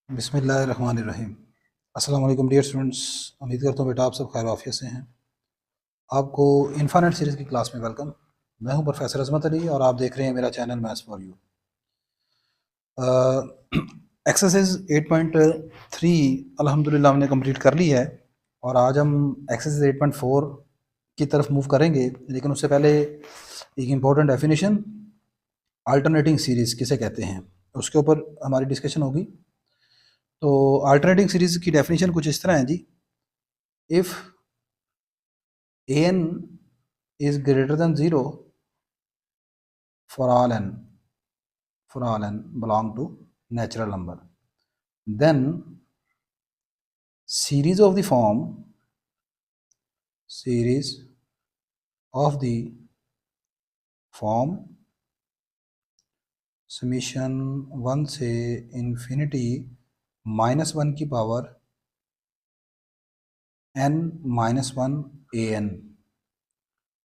बिस्मिल्लाहिर्रहमानिर्रहीम। अस्सलाम वालेकुम डियर स्टूडेंट्स, उम्मीद करता हूँ बेटा आप सब खैर आफियत से हैं। आपको इन्फानेट सीरीज़ की क्लास में वेलकम। मैं हूँ प्रोफेसर अजमत अली और आप देख रहे हैं मेरा channel maths for you. Exercise 8.3 अल्हम्दुलिल्लाह हमने कंप्लीट कर ली है और आज हम एक्सरसाइज 8.4 की तरफ मूव करेंगे, लेकिन उससे पहले एक इम्पॉर्टेंट डेफिनेशन अल्टरनेटिंग सीरीज़ किसे कहते हैं उसके ऊपर हमारी डिस्कशन होगी। तो अल्टरनेटिंग सीरीज़ की डेफिनेशन कुछ इस तरह है जी। If an is greater than 0 for all n belong to natural number, then series of the form summation 1 से इन्फिनिटी -1 की पावर n-1 an,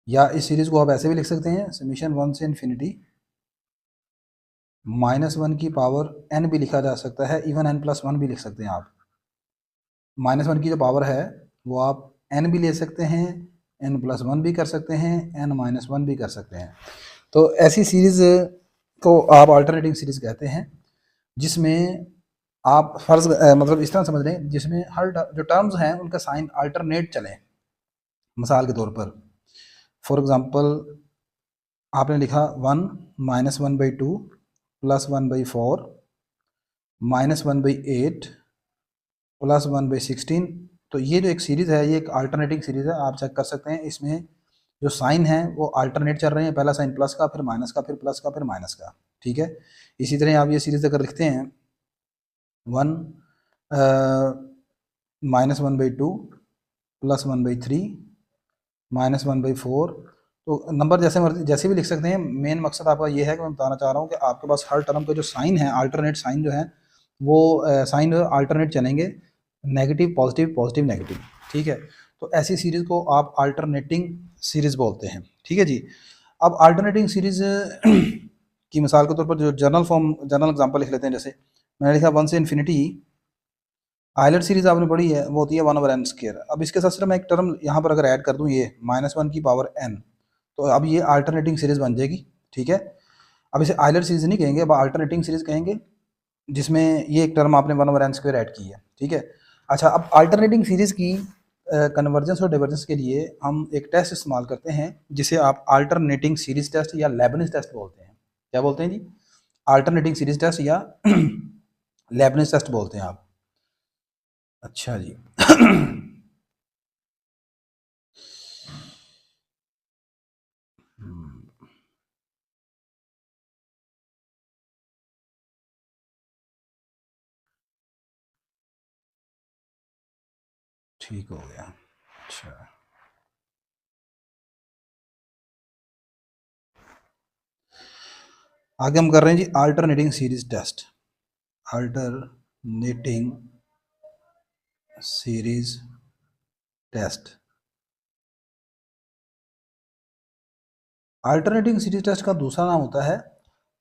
या इस सीरीज़ को आप ऐसे भी लिख सकते हैं समीशन 1 से इन्फिनिटी -1 की पावर n भी लिखा जा सकता है, इवन n+1 भी लिख सकते हैं आप। -1 की जो पावर है वो आप n भी ले सकते हैं, n+1 भी कर सकते हैं, n-1 भी कर सकते हैं। तो ऐसी सीरीज़ को आप अल्टरनेटिंग सीरीज़ कहते हैं जिसमें आप फर्ज मतलब इस तरह समझ लें जिसमें हर जो टर्म्स हैं उनका साइन अल्टरनेट चले। मिसाल के तौर पर फॉर एग्ज़ाम्पल आपने लिखा 1 -1/2 +1/4 -1/8 +1/16। तो ये जो एक सीरीज़ है ये एक अल्टरनेटिंग सीरीज़ है, आप चेक कर सकते हैं। इसमें जो साइन है वो अल्टरनेट चल रहे हैं, पहला साइन प्लस का, फिर माइनस का, फिर प्लस का, फिर माइनस का। ठीक है, इसी तरह आप ये सीरीज़ अगर लिखते हैं 1 -1/2 +1/3 -1/4, तो नंबर जैसे मर्जी जैसे भी लिख सकते हैं। मेन मकसद आपका ये है कि मैं बताना चाह रहा हूँ कि आपके पास हर टर्म का जो साइन है, अल्टरनेट साइन जो है वो साइन अल्टरनेट चलेंगे, नेगेटिव पॉजिटिव पॉजिटिव नेगेटिव। ठीक है, तो ऐसी सीरीज़ को आप अल्टरनेटिंग सीरीज़ बोलते हैं। ठीक है जी। अब अल्टरनेटिंग सीरीज़ की मिसाल के तौर पर जो जनरल एग्जांपल लिख लेते हैं, जैसे मैंने लिखा 1 से इन्फिनिटी आयलर सीरीज़ आपने पढ़ी है, वो होती है 1/n²। अब इसके साथ सिर्फ मैं एक टर्म यहाँ पर अगर ऐड कर दूँ, ये -1 की पावर n, तो अब ये अल्टरनेटिंग सीरीज़ बन जाएगी। ठीक है, अब इसे आयलर सीरीज़ नहीं कहेंगे, अब अल्टरनेटिंग सीरीज़ कहेंगे जिसमें ये एक टर्म आपने 1/n² ऐड की है। ठीक है, अच्छा, अब अल्टरनेटिंग सीरीज़ की कन्वर्जेंस और डाइवर्जेंस के लिए हम एक टेस्ट इस्तेमाल करते हैं जिसे आप अल्टरनेटिंग सीरीज़ टेस्ट या लेबनिज़ टेस्ट बोलते हैं। क्या बोलते हैं जी? अल्टरनेटिंग सीरीज़ टेस्ट या लेबनिज़ टेस्ट बोलते हैं आप। अच्छा जी। ठीक हो गया। अच्छा, आगे हम कर रहे हैं जी alternating series test. Alternating series test. Alternating series test का दूसरा नाम होता है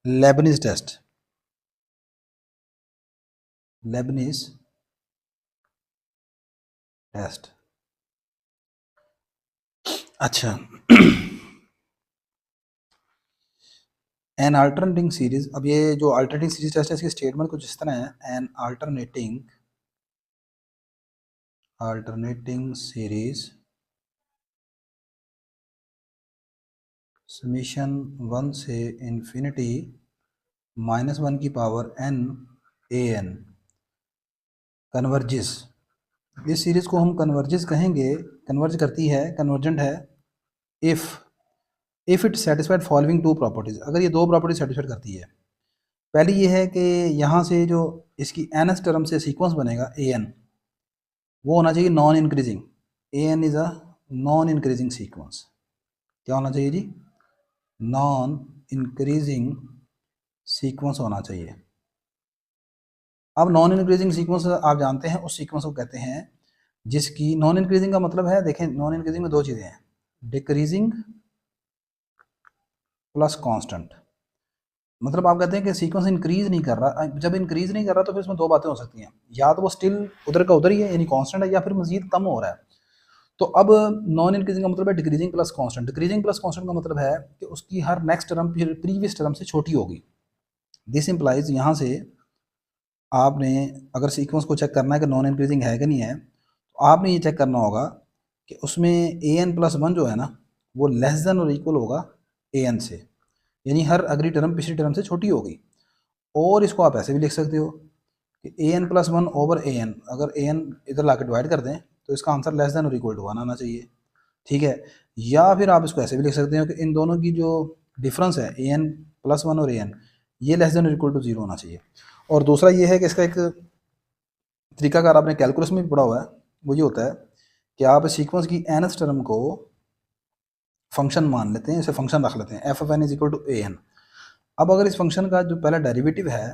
लेबनिज टेस्ट। Leibniz test. अच्छा, एन अल्टरनेटिंग सीरीज, अब ये जो अल्टरनेटिंग सीरीज टेस्ट है इसकी स्टेटमेंट कुछ इस तरह है। एन अल्टरनेटिंग सीरीज समीशन 1 से इन्फिनिटी -1 की पावर n an कन्वर्जिस। इस सीरीज़ को हम कन्वर्जिस कहेंगे, कन्वर्ज करती है, कन्वर्जेंट है, if it satisfied following two properties. अगर ये दो प्रॉपर्टीज सेटिस्फाइड करती है। पहली ये है कि यहाँ से जो इसकी एनएस टर्म से सीक्वेंस बनेगा ए एन, वो होना चाहिए non increasing. A N is a non increasing sequence. क्या होना चाहिए जी? नॉन इंक्रीजिंग सीक्वेंस होना चाहिए। अब नॉन इंक्रीजिंग सीक्वेंस आप जानते हैं, उस सीक्वेंस को कहते हैं जिसकी नॉन इंक्रीजिंग का मतलब है, देखें नॉन इंक्रीजिंग में दो चीज़ें हैं, डिक्रीजिंग प्लस कांस्टेंट। मतलब आप कहते हैं कि सीक्वेंस इंक्रीज नहीं कर रहा। जब इंक्रीज नहीं कर रहा तो फिर इसमें दो बातें हो सकती हैं, या तो वो स्टिल उधर का उधर ही है यानी कांस्टेंट है, या फिर मजीद कम हो रहा है। तो अब नॉन इंक्रीजिंग का मतलब है decreasing plus constant. Decreasing plus constant का मतलब है कि उसकी हर नेक्स्ट टर्म फिर प्रीवियस टर्म से छोटी होगी। दिस इंप्लाइज यहाँ से आपने अगर सीक्वेंस को चेक करना है कि नॉन इंक्रीजिंग है कि नहीं है, तो आपने ये चेक करना होगा कि उसमें ए एन प्लस वन जो है ना वो लेस देन और इक्वल होगा ए एन से, यानी हर अगली टर्म पिछली टर्म से छोटी होगी। और इसको आप ऐसे भी लिख सकते हो कि A N plus one over A N, अगर ए एन इधर ला डिवाइड कर दें तो इसका आंसर लेस देन और इक्वल टू वन आना चाहिए। ठीक है, या फिर आप इसको ऐसे भी लिख सकते हो कि इन दोनों की जो डिफरेंस है ए एन प्लस वन और ए एन, ये लेस देन और इक्वल टू जीरो होना चाहिए। और दूसरा ये है कि इसका एक तरीकाकार आपने कैलकुलस में भी पढ़ा हुआ है, वो ये होता है कि आप सीक्वेंस की nth टर्म को फंक्शन मान लेते हैं, इसे फंक्शन रख लेते हैं F of N is equal to A N. अब अगर इस फंक्शन का जो पहला डेरिवेटिव है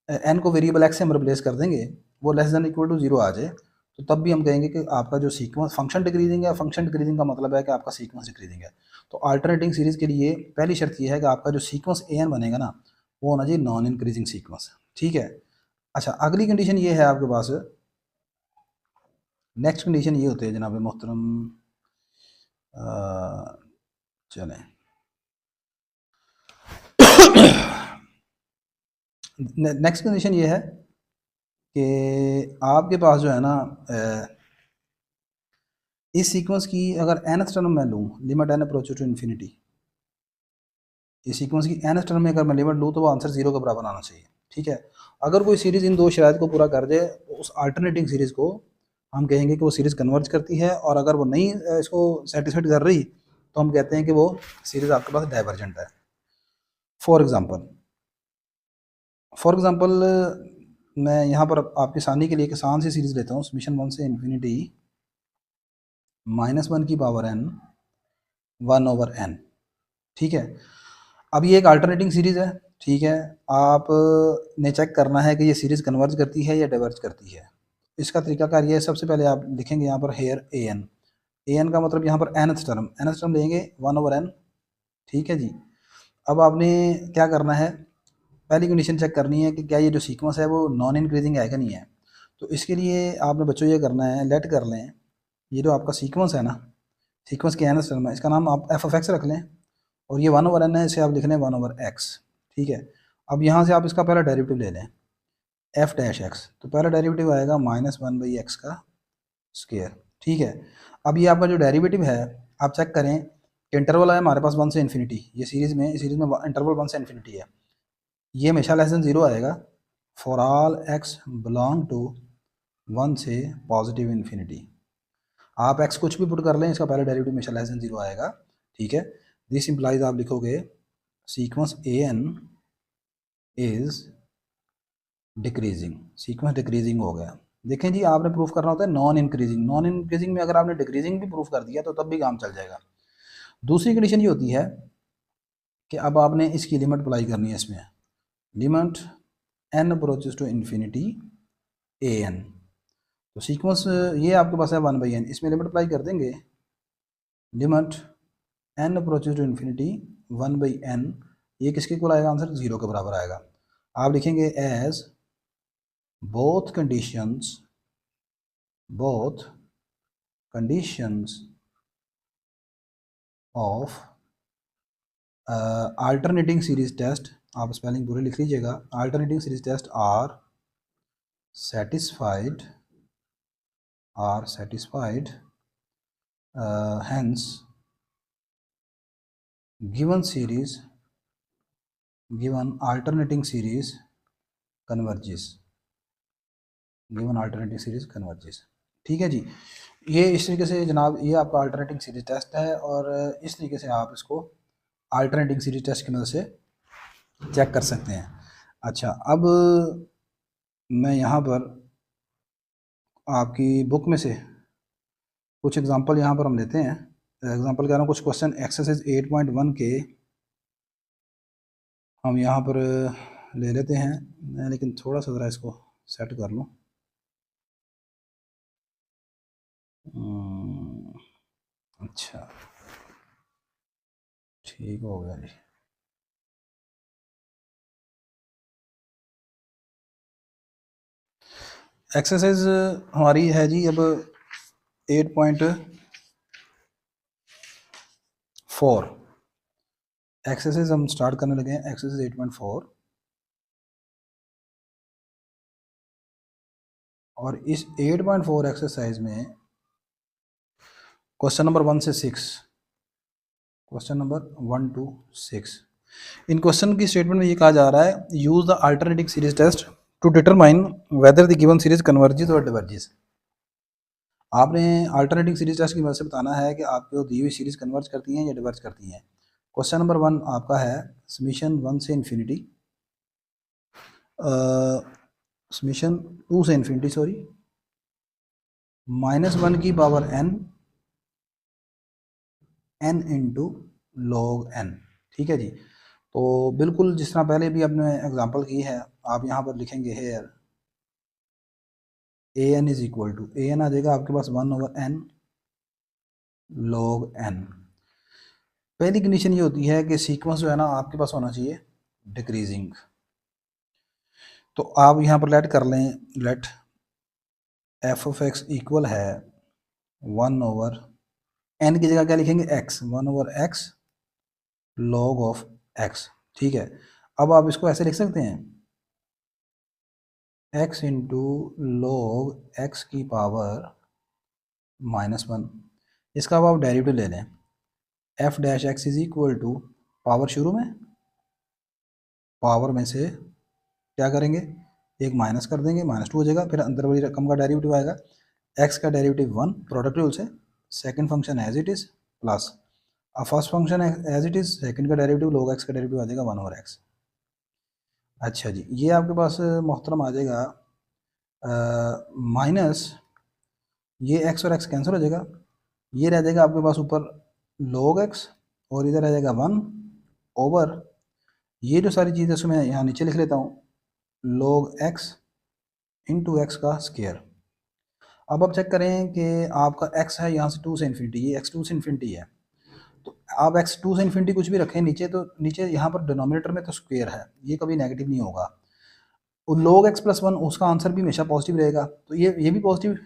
एन को वेरिएबल एक्स से हम रिप्लेस कर देंगे, वो less than equal to zero आ जाए, तो तब भी हम कहेंगे कि आपका जो सीक्वेंस फंक्शन डिक्रीजिंग है। फंक्शन डिक्रीजिंग का मतलब है कि आपका सीक्वेंस डिक्रीजिंग है। तो अल्टरनेटिंग सीरीज के लिए पहली शर्त ये है कि आपका जो सीक्वेंस ए एन बनेगा ना वो होना चाहिए नॉन इंक्रीजिंग सीक्वेंस। ठीक है। अच्छा, अगली कंडीशन ये है आपके पास, नेक्स्ट कंडीशन ये होती है जनाब मोहतरम, चलें नेक्स्ट कंडीशन ये है कि आपके पास जो है ना इस सीक्वेंस की अगर nth टर्म मैं लूँ, limit N approach to infinity, इस सीक्वेंस की nth टर्म में अगर मैं लिमिट लूँ तो वो आंसर जीरो के बराबर आना चाहिए। ठीक है, अगर कोई सीरीज़ इन दो शराइत को पूरा कर जाए तो उस अल्टरनेटिंग सीरीज़ को हम कहेंगे कि वो सीरीज़ कन्वर्ज करती है, और अगर वो नहीं इसको सेटिस्फाइड कर रही तो हम कहते हैं कि वो सीरीज़ आपके पास डाइवर्जेंट है। फॉर एग्ज़ाम्पल मैं यहाँ पर आपकी आसानी के लिए एक आसान सी सीरीज़ लेता हूँ, समीशन वन से इन्फिनिटी माइनस वन की power n one over n. ठीक है, अब ये एक अल्टरनेटिंग सीरीज़ है। ठीक है, आप ने चेक करना है कि ये सीरीज़ कन्वर्ज करती है या डाइवर्ज करती है। इसका तरीकाकार ये है, सबसे पहले आप लिखेंगे यहाँ पर हेयर ए एन का मतलब यहाँ पर nth टर्म लेंगे वन ओवर एन। ठीक है जी, अब आपने क्या करना है, पहली कंडीशन चेक करनी है कि क्या ये जो सीक्वेंस है वो नॉन इंक्रीजिंग है कि नहीं है। तो इसके लिए आपने बच्चों ये करना है, लेट कर लें ये जो आपका सीक्वेंस है ना, सीक्वेंस के nth टर्म है, इसका नाम आप एफ ऑफ एक्स रख लें, और ये वन ओवर एन है, इसे आप लिख लें वन ओवर एक्स। ठीक है, अब यहाँ से आप इसका पहला डेरिवेटिव ले लें एफ डैश एक्स, तो पहला डेरिवेटिव आएगा माइनस वन बाई एक्स का स्क्वायर। ठीक है, अब ये आपका जो डेरिवेटिव है आप चेक करें कि इंटरवल है हमारे पास वन से इन्फिनिटी, ये सीरीज़ में इंटरवल वन से इन्फिनिटी है, ये हमेशा लेस देन ज़ीरो आएगा for all x belong to one से पॉजिटिव इन्फिनिटी। आप एक्स कुछ भी पुट कर लें, इसका पहला डेरिवेटिव हमेशा लेस देन ज़ीरो आएगा। ठीक है, दिस इंप्लाइज आप लिखोगे sequence a N is decreasing, sequence decreasing हो गया। देखें जी, आपने प्रूफ करना होता है नॉन इंक्रीजिंग, नॉन इंक्रीजिंग में अगर आपने डिक्रीजिंग भी प्रूफ कर दिया तो तब भी काम चल जाएगा। दूसरी कंडीशन ये होती है कि अब आपने इसकी लिमिट अप्लाई करनी है इसमें, limit n approaches to infinity a n. तो सीक्वेंस ये आपके पास है वन बाई एन, इसमें लिमिट अप्लाई कर देंगे, limit n approaches to infinity one by n, ये किसके इक्वल आएगा, आंसर जीरो के बराबर आएगा। आप लिखेंगे as both conditions of alternating series test, आप स्पेलिंग पूरे लिख लीजिएगा, alternating series test are satisfied hence given alternating series converges। ठीक है जी, ये इस तरीके से जनाब ये आपका अल्टरनेटिंग सीरीज टेस्ट है, और इस तरीके से आप इसको अल्टरनेटिंग सीरीज टेस्ट की मदद से चेक कर सकते हैं। अच्छा, अब मैं यहाँ पर आपकी बुक में से कुछ एग्जांपल यहाँ पर हम लेते हैं, एग्जांपल कह रहा हूँ, कुछ क्वेश्चन एक्सरसाइज 8.1 के हम यहाँ पर ले लेते हैं। मैं लेकिन थोड़ा सा ज़रा इसको सेट कर लूँ। अच्छा, ठीक हो गया जी। एक्सरसाइज हमारी है जी अब 8.4 एक्सरसाइज हम स्टार्ट करने लगे हैं। एक्सरसाइज 8.4 और इस 8.4 एक्सरसाइज में क्वेश्चन नंबर 1 से 6, क्वेश्चन नंबर 1 to 6, इन क्वेश्चन की स्टेटमेंट में ये कहा जा रहा है use the alternating series test to determine whether the given series converges और डिवर्जेस। आपने अल्टरनेटिंग सीरीज टेस्ट की मदद से बताना है कि आपको दी हुई सीरीज कन्वर्ज करती हैं या डिवर्ज करती हैं। क्वेश्चन नंबर 1 आपका है समीशन 1 से इन्फिनिटी, समीशन 2 से इन्फिनिटी सॉरी, -1 की power n into log n। ठीक है जी। तो बिल्कुल जिस तरह पहले भी आपने एग्जांपल की है, आप यहाँ पर लिखेंगे here a n is equal to, A n आ जाएगा आपके पास 1/n log n। पहली कंडीशन ये होती है कि सीक्वेंस जो है ना आपके पास होना चाहिए डिक्रीजिंग। तो आप यहाँ पर लेट कर लें, let f of x equal है 1/n की जगह क्या लिखेंगे x, 1/x log of x। ठीक है, अब आप इसको ऐसे लिख सकते हैं x इंटू log x की पावर -1। इसका अब आप डेरिवेटिव ले लें, f dash x is equal to power शुरू में, पावर में से क्या करेंगे एक माइनस कर देंगे, -2 हो जाएगा, फिर अंदर वाली रकम का डेरिवेटिव आएगा, x का डेरिवेटिव 1 प्रोडक्ट रूल से, second function as it is plus अब first function as it is, second का डेरिवेटिव log x का डेरिवेटिव आ जाएगा 1/x। अच्छा जी, ये आपके पास मोहतरम आ जाएगा माइनस, ये x और x कैंसिल हो जाएगा, ये रह जाएगा आपके पास ऊपर log x और इधर आ जाएगा 1 ओवर, ये जो सारी चीज़ें उसमें यहाँ नीचे लिख लेता हूँ log x इंटू एक्स का स्केयर। अब आप चेक करें कि आपका x है यहाँ से 2 से इन्फिनिटी, ये x 2 से इन्फिनिटी है, तो आप x 2 से इन्फिनिटी कुछ भी रखें नीचे, तो नीचे यहाँ पर डिनोमिनेटर में तो स्क्वायर है, ये कभी नेगेटिव नहीं होगा। और log x प्लस 1 उसका आंसर भी हमेशा पॉजिटिव रहेगा, तो ये भी पॉजिटिव,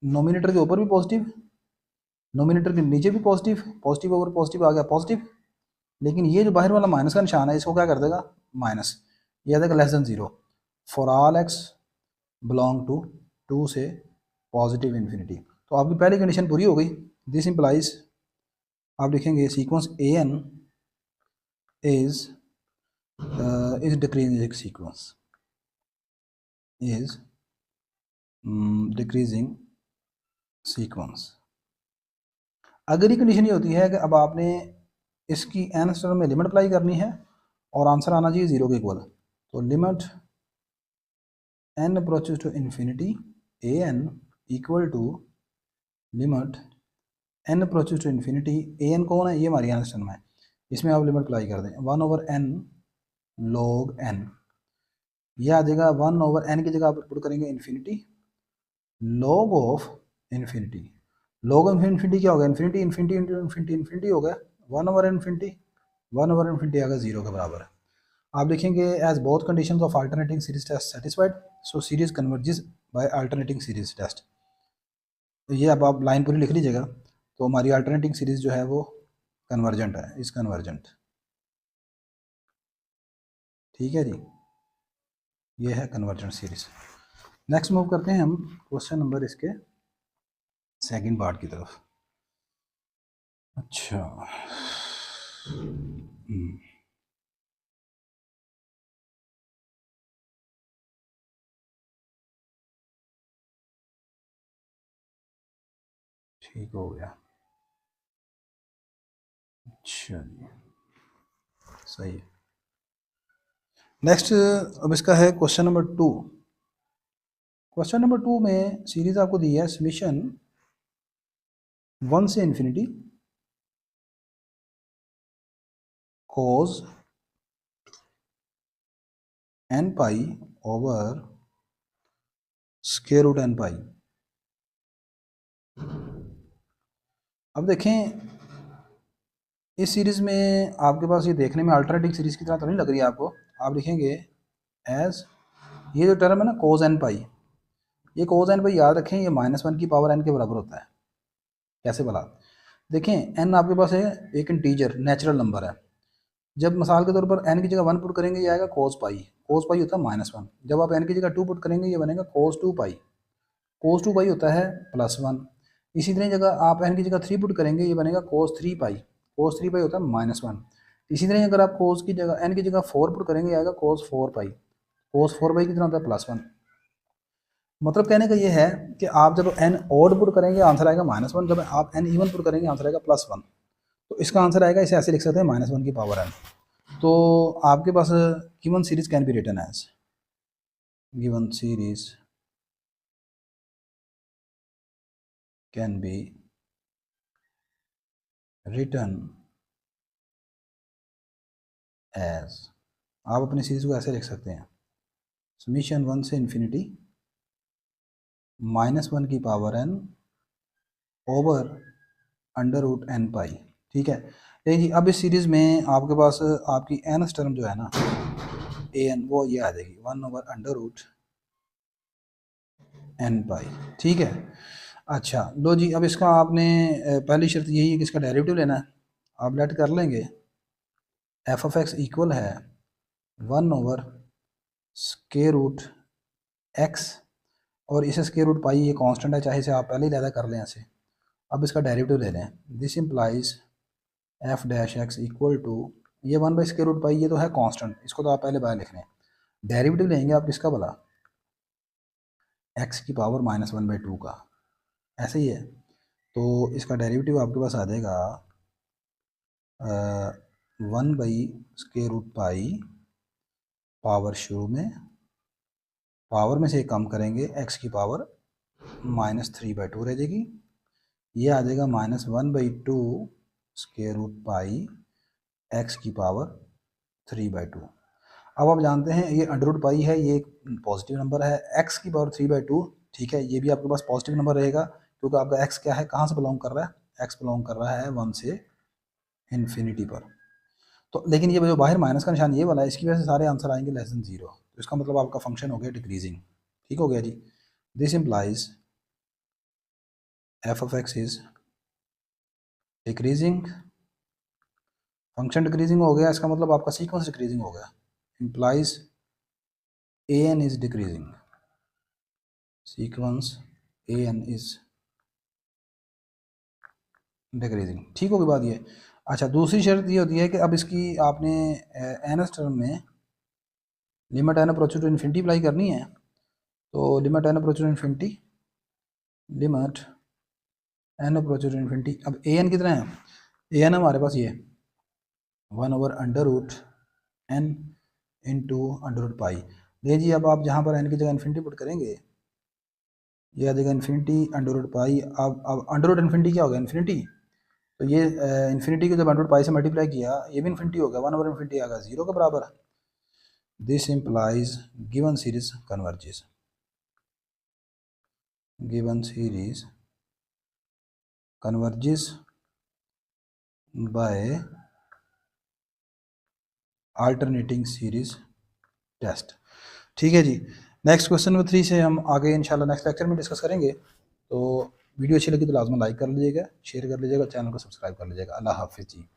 नोमिनेटर के ऊपर भी पॉजिटिव, नोमिनेटर के नीचे भी पॉजिटिव, पॉजिटिव ओवर पॉजिटिव आ गया पॉजिटिव, लेकिन ये जो बाहर वाला माइनस का निशान है इसको क्या कर देगा माइनस, ये आ जाएगा less than 0 for all x belong to 2 से पॉजिटिव इन्फिनिटी। तो आपकी पहली कंडीशन पूरी हो गई। दिस इंप्लाइज, आप लिखेंगे sequence a n is decreasing sequence, is decreasing sequence. अगर ये कंडीशन ये होती है कि अब आपने इसकी एन टर्म में लिमिट अप्लाई करनी है और आंसर आना चाहिए 0 के इक्वल, तो limit n approaches to infinity a n equal to limit n approaches to infinity, a n कौन है, ये हमारी एन टर्म है, इसमें आप लिमिट अप्लाई कर दें 1/n log n, ये आ जाएगा 1/n की जगह आप पुट करेंगे infinity log of infinity, log of infinity क्या होगा, infinity infinity into infinity infinity हो गया, 1/इन्फिनिटी 1/इन्फिनिटी आएगा 0 के बराबर। आप लिखेंगे as both conditions of alternating series test satisfied so series converges by alternating series test. तो ये अब आप लाइन पूरी लिख लीजिएगा, तो हमारी अल्टरनेटिंग सीरीज जो है वो कन्वर्जेंट है, इस कन्वर्जेंट। ठीक है जी, ये है कन्वर्जेंट सीरीज। नेक्स्ट मूव करते हैं हम क्वेश्चन नंबर इसके सेकंड पार्ट की तरफ। अच्छा ठीक हो गया, अच्छा जी सही है। नेक्स्ट अब इसका है क्वेश्चन नंबर 2। क्वेश्चन नंबर 2 में सीरीज आपको दी है समीशन 1 से infinity cos n pi over square root n pi. अब देखें इस सीरीज़ में आपके पास ये देखने में अल्टरनेटिंग सीरीज़ की तरह तो नहीं लग रही है आपको, आप लिखेंगे एज, ये जो टर्म है ना cos n पाई, ये कोस एन भाई याद रखें, ये -1 की पावर एन के बराबर होता है। कैसे भला? देखें एन आपके पास है एक इंटीजर नेचुरल नंबर है। जब मिसाल के तौर पर एन की जगह 1 पुट करेंगे ये आएगा कोस पाई। कोस पाई होता है -1। जब आप एन की जगह 2 पुट करेंगे ये बनेगा कोस 2 पाई। कोस 2 पाई होता है +1। इसी तरह जगह आप एन की जगह 3 पुट करेंगे ये बनेगा कोस 3 पाई। कोस 3 पाई होता है -1। इसी तरह अगर आप कोस की जगह एन की जगह 4 पुट करेंगे आएगा कोस 4 पाई। कोस 4 पाई कितना होता है +1। मतलब कहने का ये है कि आप जब एन ऑड पुट करेंगे आंसर आएगा -1, जब आप एन इवन पुट करेंगे आंसर आएगा +1। तो इसका आंसर आएगा, इसे ऐसे लिख सकते हैं -1 की पावर एन। तो आपके पास given series can be written as, given series can be written as, आप अपनी सीरीज को ऐसे लिख सकते हैं समीशन 1 से इन्फिनिटी -1 की पावर n ओवर √n पाई। ठीक है जी। अब इस सीरीज़ में आपके पास आपकी एन टर्म जो है ना an, वो ये आ जाएगी 1 ओवर √n पाई। ठीक है। अच्छा लो जी, अब इसका आपने पहली शर्त यही है कि इसका डेरिवेटिव लेना है। आप लेट कर लेंगे f(x) इक्वल है 1 ओवर √x, और इसे स्क्वायर पाई ये कांस्टेंट है, चाहे इसे आप पहले ही लैदा कर लें ऐसे। अब इसका डेरिवेटिव ले लें। This implies f(x) equal to ये 1/स्क्वायर पाई, ये तो है कांस्टेंट, इसको तो आप पहले बाहर लिख लें। डेरिवेटिव लेंगे आप किसका भला, x की पावर -1/2 का, ऐसे ही है। तो इसका डेरिवेटिव आपके पास आ जाएगा 1/स्क्वायर पाई पावर शुरू में, पावर में से कम करेंगे x की पावर -3/2 रह जाएगी। ये आ जाएगा -1/2 स्क्वायर रूट पाई x की पावर 3/2। अब आप जानते हैं ये अंडर पाई है, ये एक पॉजिटिव नंबर है। x की पावर 3/2, ठीक है, ये भी आपके पास पॉजिटिव नंबर रहेगा क्योंकि आपका x क्या है, कहाँ से बिलोंग कर रहा है, x बिलोंग कर रहा है 1 से इन्फिनिटी पर। तो लेकिन ये जो बाहर माइनस का निशान ये वाला है, इसकी वजह से सारे आंसर आएंगे <0। तो इसका मतलब आपका फंक्शन हो गया डिक्रीजिंग। ठीक हो गया जी। This implies f(x) is decreasing, function decreasing हो गया, इसका मतलब आपका सीक्वेंस डिक्रीजिंग हो गया। Implies an is decreasing, sequence an is decreasing. ठीक होगी बात ये। अच्छा दूसरी शर्त ये होती है कि अब इसकी आपने एनएस टर्म में limit N approach to infinity apply करनी है। तो limit N approach to infinity, limit N approach to infinity. अब ए एन कितना है, ए एन हमारे पास ये 1 ओवर √n इंटू √पाई। देखिए जी, अब आप जहाँ पर एन की जगह इन्फिनिटी पुट करेंगे ये आ जाएगा इन्फिनिटी √पाई। अब √इन्फिनिटी क्या होगा, इन्फिनिटी। तो ये इन्फिनिटी को जब √पाई से मल्टीप्लाई किया ये भी इन्फिनिटी हो गया, 1 ओवर इन्फिनिटी आ गया 0 के बराबर। This implies given series converges, given series converges by alternating series test। ठीक है जी। नेक्स्ट क्वेश्चन नंबर 3 से हम आगे इंशाल्लाह नेक्स्ट लेक्चर में डिस्कस करेंगे। तो वीडियो अच्छी लगी तो लाजमी लाइक कर लीजिएगा, शेयर कर लीजिएगा, चैनल को सब्सक्राइब कर लीजिएगा। अल्लाह हाफिज़ जी।